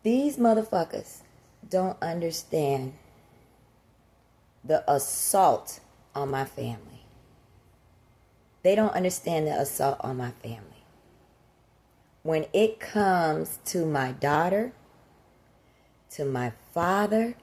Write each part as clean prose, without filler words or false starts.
These motherfuckers don't understand the assault on my family. They don't understand the assault on my family. When it comes to my daughter, to my father,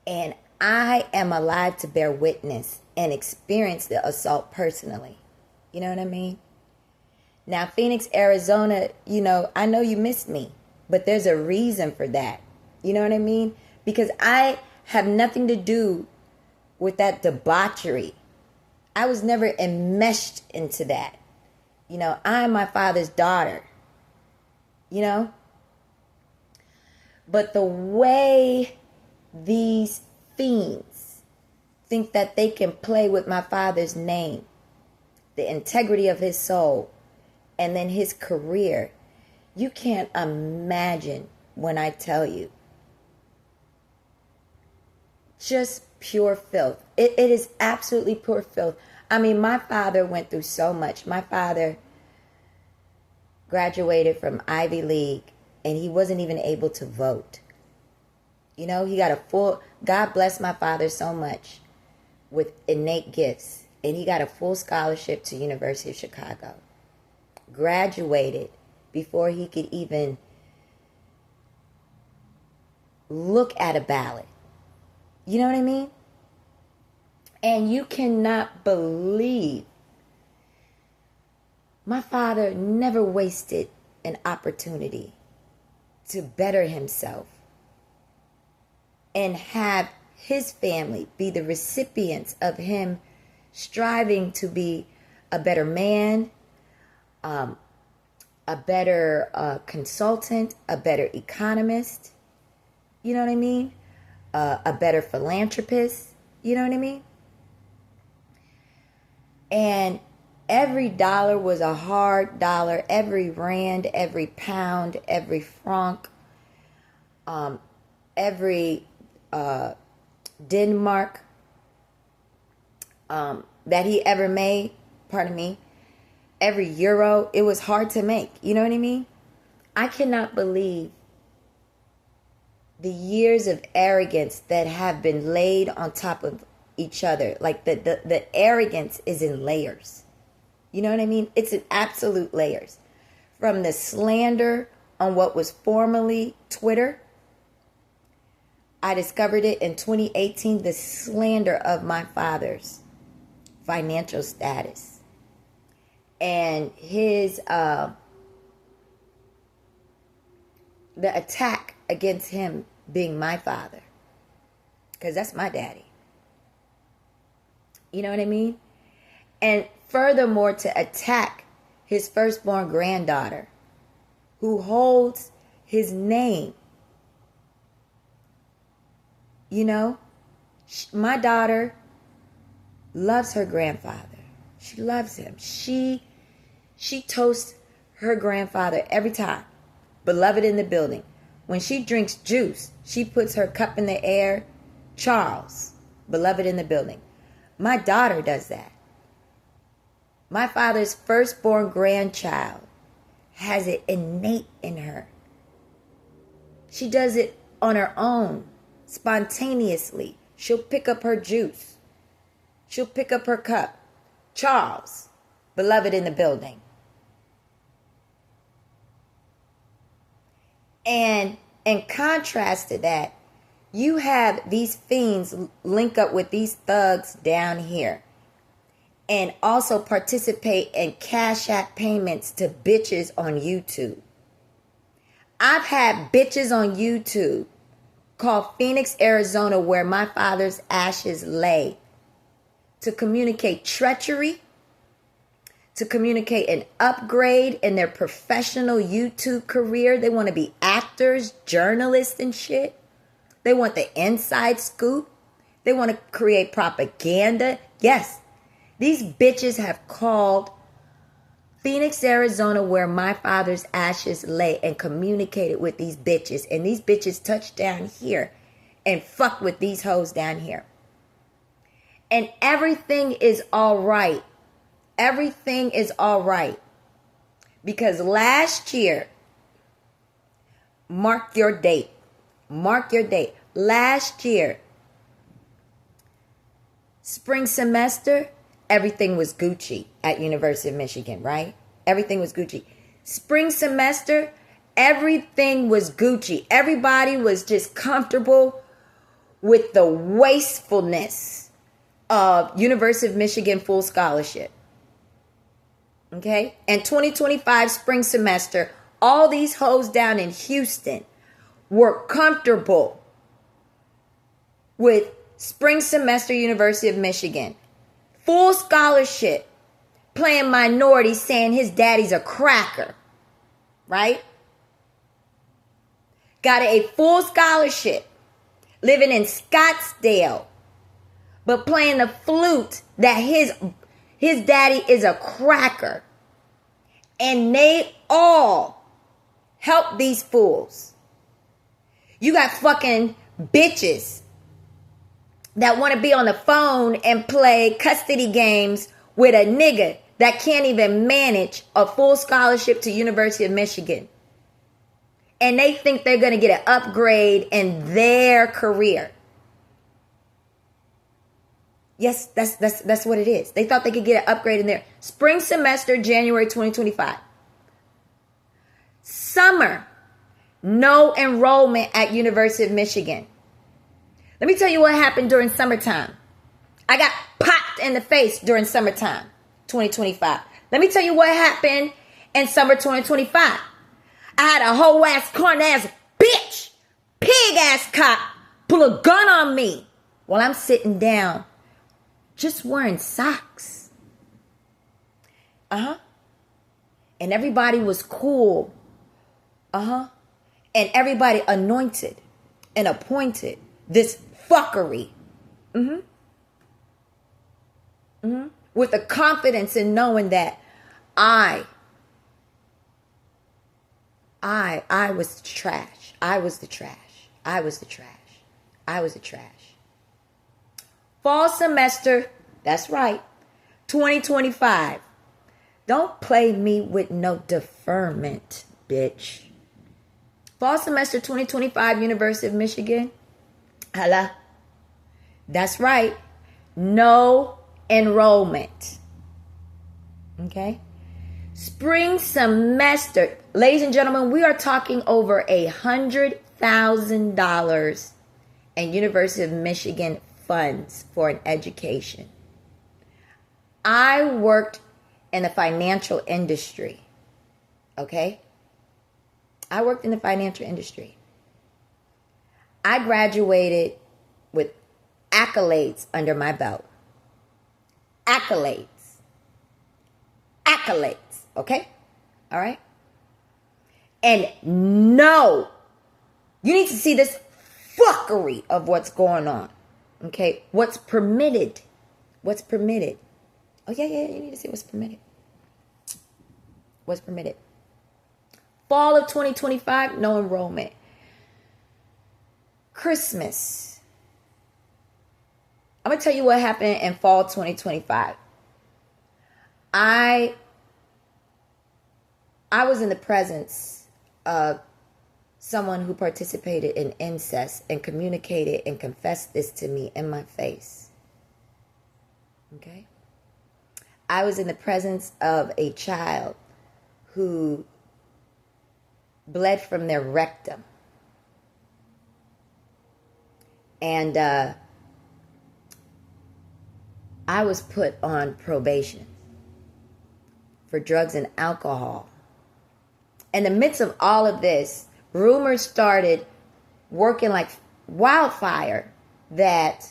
and I am alive to bear witness and experience the assault personally. You know what I mean? Now, Phoenix, Arizona, I know you missed me, but there's a reason for that. You know what I mean? Because I have nothing to do with that debauchery. I was never enmeshed into that. I'm my father's daughter. But the way these fiends think that they can play with my father's name, the integrity of his soul, and then his career, you can't imagine when I tell you. Just pure filth. It is absolutely pure filth. I mean, my father went through so much. My father graduated from Ivy League, and he wasn't even able to vote. He got God bless my father so much with innate gifts, and he got a full scholarship to University of Chicago. Graduated before he could even look at a ballot. You know what I mean? And you cannot believe my father never wasted an opportunity to better himself and have his family be the recipients of him striving to be a better man, a better consultant, a better economist, you know what I mean? A better philanthropist, you know what I mean? And every dollar was a hard dollar. Every rand, every pound, every franc, every Denmark that he ever made, pardon me, every euro, it was hard to make. You know what I mean? I cannot believe the years of arrogance that have been laid on top of each other. Like the arrogance is in layers. You know what I mean? It's in absolute layers. From the slander on what was formerly Twitter. I discovered it in 2018, the slander of my father's financial status. And his, the attack against him being my father. Because that's my daddy. You know what I mean? And furthermore, to attack his firstborn granddaughter, who holds his name. My daughter loves her grandfather. She loves him. She toasts her grandfather every time. Beloved in the building. When she drinks juice, she puts her cup in the air. Charles, beloved in the building. My daughter does that. My father's firstborn grandchild has it innate in her. She does it on her own, spontaneously. She'll pick up her juice. She'll pick up her cup. Charles, beloved in the building. And in contrast to that, you have these fiends link up with these thugs down here and also participate in Cash App payments to bitches on YouTube. I've had bitches on YouTube called Phoenix, Arizona, where my father's ashes lay, to communicate treachery, to communicate an upgrade in their professional YouTube career. They want to be actors, journalists, and shit. They want the inside scoop. They want to create propaganda. Yes, these bitches have called Phoenix, Arizona, where my father's ashes lay, and communicated with these bitches. And these bitches touched down here and fuck with these hoes down here. And everything is all right. Everything is all right. Because last year, Mark your date. Mark your date. Last year, spring semester, everything was Gucci at University of Michigan, right? Everything was Gucci. Spring semester, everything was Gucci. Everybody was just comfortable with the wastefulness of University of Michigan full scholarship. Okay? And 2025 spring semester, all these hoes down in Houston were comfortable with spring semester University of Michigan. Full scholarship. Playing minority, saying his daddy's a cracker. Right? Got a full scholarship. Living in Scottsdale. But playing the flute that his daddy is a cracker. And they all help these fools. You got fucking bitches that want to be on the phone and play custody games with a nigga that can't even manage a full scholarship to University of Michigan. And they think they're going to get an upgrade in their career. Yes, that's what it is. They thought they could get an upgrade in their spring semester, January 2025. Summer, no enrollment at University of Michigan. Let me tell you what happened during summertime. I got popped in the face during summertime, 2025. Let me tell you what happened in summer 2025. I had a whole ass, corn ass bitch, pig ass cop pull a gun on me while I'm sitting down just wearing socks. And everybody was cool. And everybody anointed and appointed this fuckery. With the confidence in knowing that I was trash. I was the trash. I was the trash. I was the trash. Fall semester, that's right, 2025. Don't play me with no deferment, bitch. Fall semester 2025, University of Michigan. Hello. That's right. No enrollment. Okay. Spring semester. Ladies and gentlemen, we are talking over $100,000 in University of Michigan funds for an education. I worked in the financial industry. Okay. I worked in the financial industry. I graduated with accolades under my belt. Accolades. Okay? All right? And no, you need to see this fuckery of what's going on. Okay? What's permitted. What's permitted. Oh, yeah, you need to see what's permitted. What's permitted. Fall of 2025, no enrollment. Christmas. I'm going to tell you what happened in fall 2025. I was in the presence of someone who participated in incest and communicated and confessed this to me in my face. Okay? I was in the presence of a child who bled from their rectum. And I was put on probation for drugs and alcohol. In the midst of all of this, rumors started working like wildfire that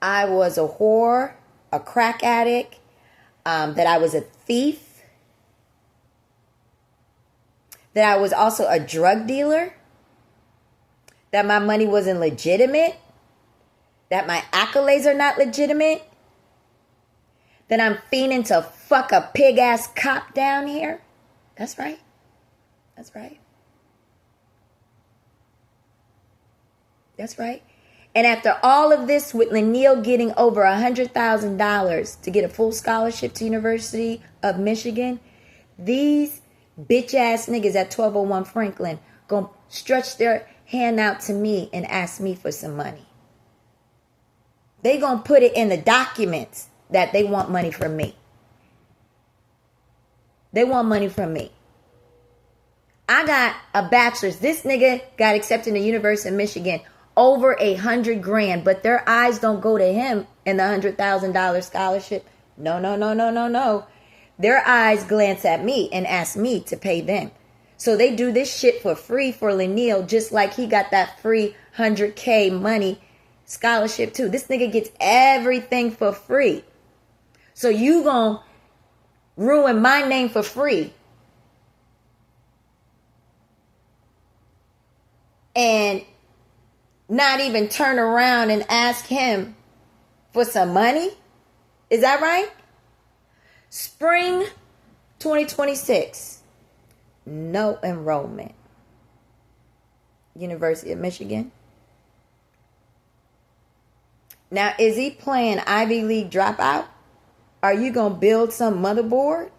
I was a whore, a crack addict, that I was a thief, that I was also a drug dealer, that my money wasn't legitimate, that my accolades are not legitimate, that I'm fiending to fuck a pig-ass cop down here. That's right. That's right. That's right. And after all of this, with Lanille getting over $100,000 to get a full scholarship to University of Michigan, these bitch-ass niggas at 1201 Franklin gonna stretch their hand out to me and ask me for some money. They gonna put it in the documents that they want money from me. They want money from me. I got a bachelor's. This nigga got accepted to the University of Michigan, over $100,000, but their eyes don't go to him and the $100,000 scholarship. No. Their eyes glance at me and ask me to pay them. So they do this shit for free for Lanil, just like he got that free $100K money scholarship too. This nigga gets everything for free. So you gonna ruin my name for free and not even turn around and ask him for some money? Is that right? Spring 2026, no enrollment. University of Michigan. Now, is he playing Ivy League dropout? Are you going to build some motherboard?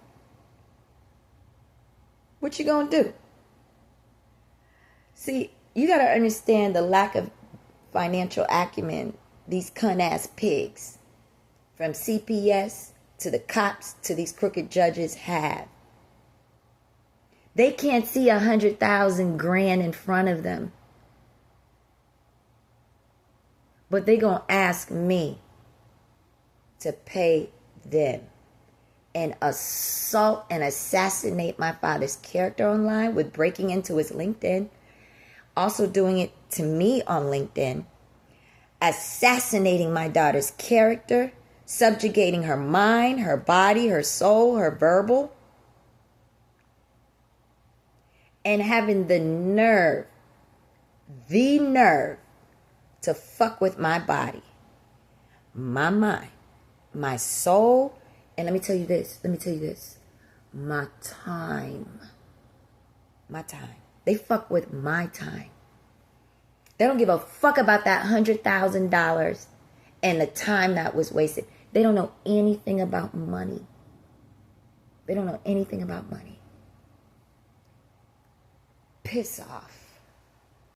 What you going to do? See, you got to understand the lack of financial acumen these cunt-ass pigs, from CPS to the cops to these crooked judges, have. They can't see $100,000 in front of them. But they gonna ask me to pay them and assault and assassinate my father's character online with breaking into his LinkedIn, also doing it to me on LinkedIn, assassinating my daughter's character, subjugating her mind, her body, her soul, her verbal, and having the nerve to fuck with my body, my mind, my soul, and let me tell you this, my time. They fuck with my time. They don't give a fuck about that $100,000 and the time that was wasted. They don't know anything about money. Piss off.